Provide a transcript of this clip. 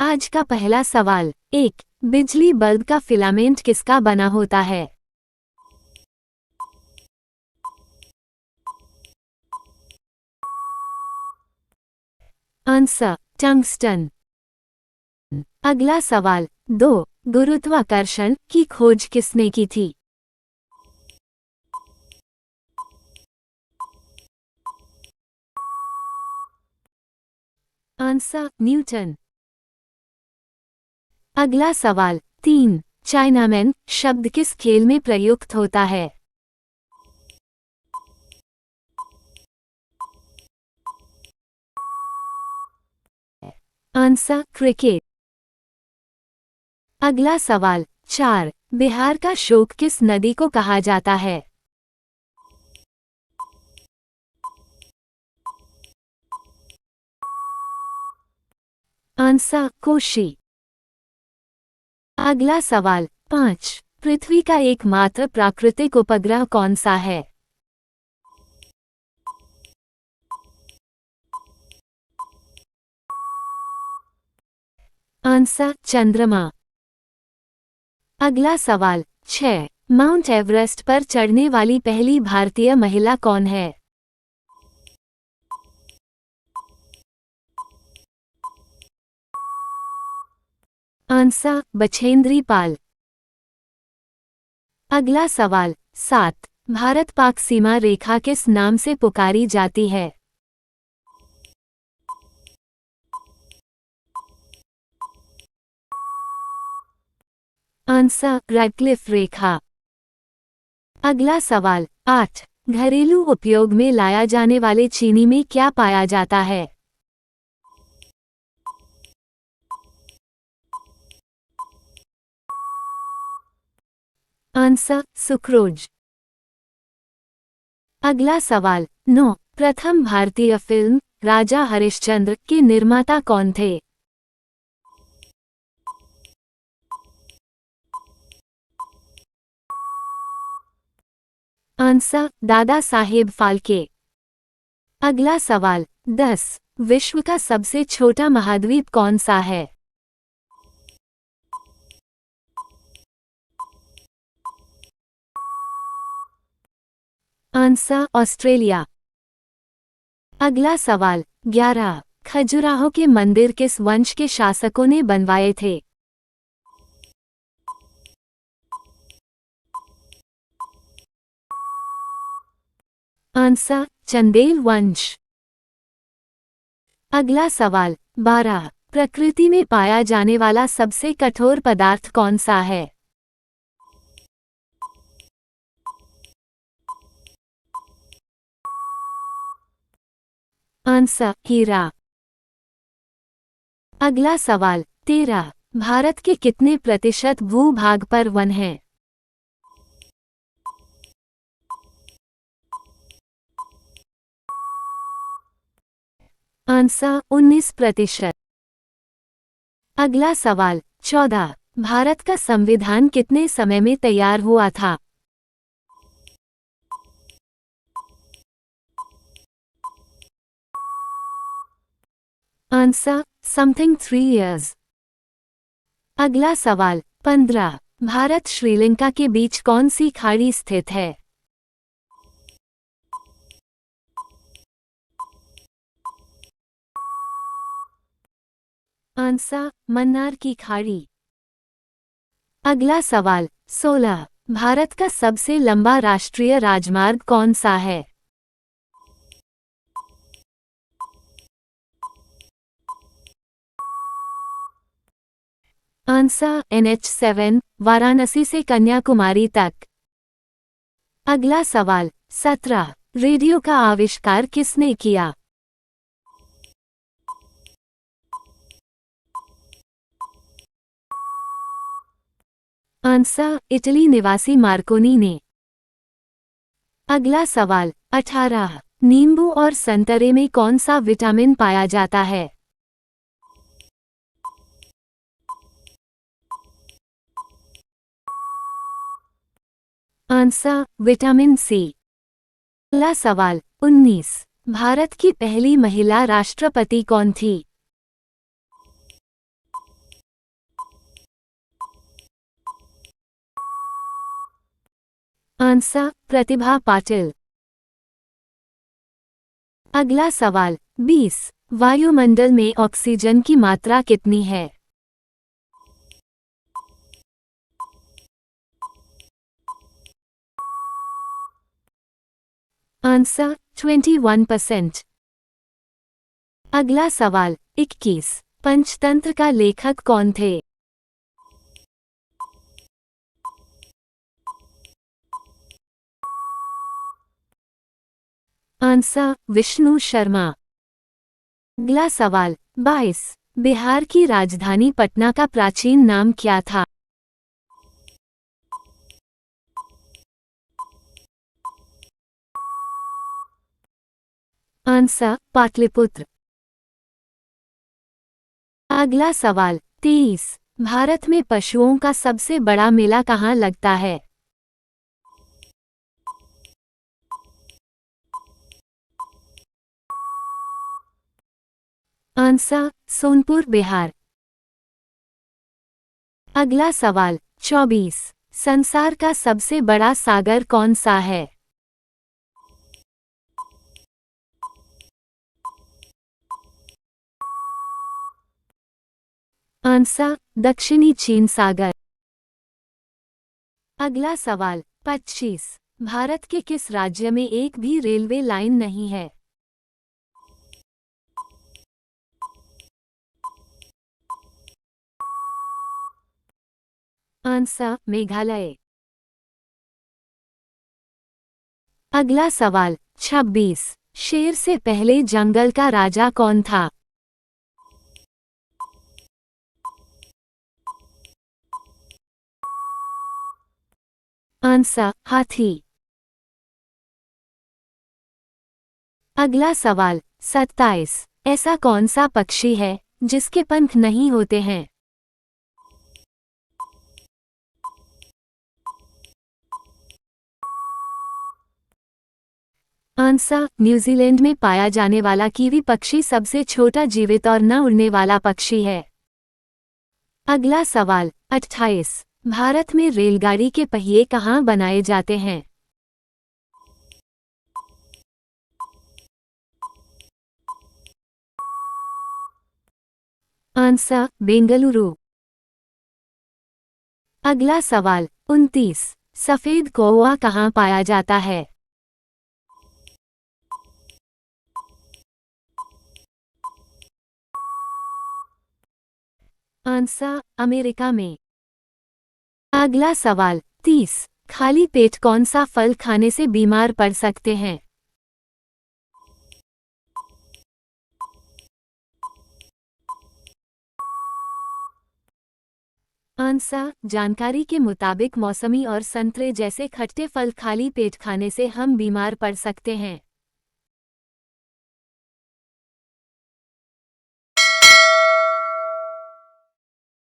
आज का पहला सवाल। 1। बिजली बल्ब का फिलामेंट किसका बना होता है? Answer tungsten. अगला सवाल। 2। गुरुत्वाकर्षण की खोज किसने की थी? Answer Newton. अगला सवाल। 3। चाइनामैन शब्द किस खेल में प्रयुक्त होता है? Answer cricket. अगला सवाल। 4। बिहार का शोक किस नदी को कहा जाता है? आंसर कोशी। अगला सवाल। 5। पृथ्वी का एकमात्र प्राकृतिक उपग्रह कौन सा है? आंसर चंद्रमा। अगला सवाल। 6। माउंट एवरेस्ट पर चढ़ने वाली पहली भारतीय महिला कौन है? आंसर बछेंद्री पाल। अगला सवाल। 7। भारत पाक सीमा रेखा किस नाम से पुकारी जाती है? आंसर रैडक्लिफ रेखा। अगला सवाल। 8। घरेलू उपयोग में लाया जाने वाले चीनी में क्या पाया जाता है? Answer sucrose. अगला सवाल। 9। प्रथम भारतीय फिल्म राजा हरिश्चंद्र के निर्माता कौन थे? आंसर दादा साहेब फाल्के। अगला सवाल। 10। विश्व का सबसे छोटा महाद्वीप कौन सा है? Answer Australia. अगला सवाल। 11। खजुराहो के मंदिर किस वंश के शासकों ने बनवाए थे? आंसर चंदेल वंश। अगला सवाल। 12। प्रकृति में पाया जाने वाला सबसे कठोर पदार्थ कौन सा है? आंसर हीरा। अगला सवाल। 13। भारत के कितने प्रतिशत भूभाग पर वन हैं? आंसर 19%। अगला सवाल। 14। भारत का संविधान कितने समय में तैयार हुआ था? Answer something 3 years। अगला सवाल। 15। भारत श्रीलंका के बीच कौन सी खाड़ी स्थित है? आंसर मन्नार की खाड़ी। अगला सवाल। 16। भारत का सबसे लंबा राष्ट्रीय राजमार्ग कौन सा है? आंसर NH7 वाराणसी से कन्याकुमारी तक। अगला सवाल। 17। रेडियो का आविष्कार किसने किया? आंसर इटली निवासी मार्कोनी ने। अगला सवाल। 18। नींबू और संतरे में कौन सा विटामिन पाया जाता है? Answer vitamin C. अगला सवाल। 19। भारत की पहली महिला राष्ट्रपति कौन थी? आंसर प्रतिभा पाटिल। अगला सवाल 20। वायुमंडल में ऑक्सीजन की मात्रा कितनी है? आंसर 21%। अगला सवाल 21। पंचतंत्र का लेखक कौन थे? आंसर विष्णु शर्मा। अगला सवाल 22। बिहार की राजधानी पटना का प्राचीन नाम क्या था? आंसर पाटलिपुत्र। अगला सवाल 23। भारत में पशुओं का सबसे बड़ा मेला कहाँ लगता है? आंसर सोनपुर बिहार। अगला सवाल 24। संसार का सबसे बड़ा सागर कौन सा है? आंसर दक्षिणी चीन सागर। अगला सवाल 25। भारत के किस राज्य में एक भी रेलवे लाइन नहीं है? आंसर मेघालय। अगला सवाल 26। शेर से पहले जंगल का राजा कौन था? आंसर हाथी। अगला सवाल 27। ऐसा कौन सा पक्षी है जिसके पंख नहीं होते हैं? आंसर न्यूजीलैंड में पाया जाने वाला कीवी पक्षी सबसे छोटा जीवित और न उड़ने वाला पक्षी है। अगला सवाल 28। भारत में रेलगाड़ी के पहिए कहाँ बनाए जाते हैं? आंसर बेंगलुरु। अगला सवाल 29। सफेद कौवा कहाँ पाया जाता है? आंसर अमेरिका में। अगला सवाल 30। खाली पेट कौन सा फल खाने से बीमार पड़ सकते हैं? आंसर जानकारी के मुताबिक मौसमी और संतरे जैसे खट्टे फल खाली पेट खाने से हम बीमार पड़ सकते हैं।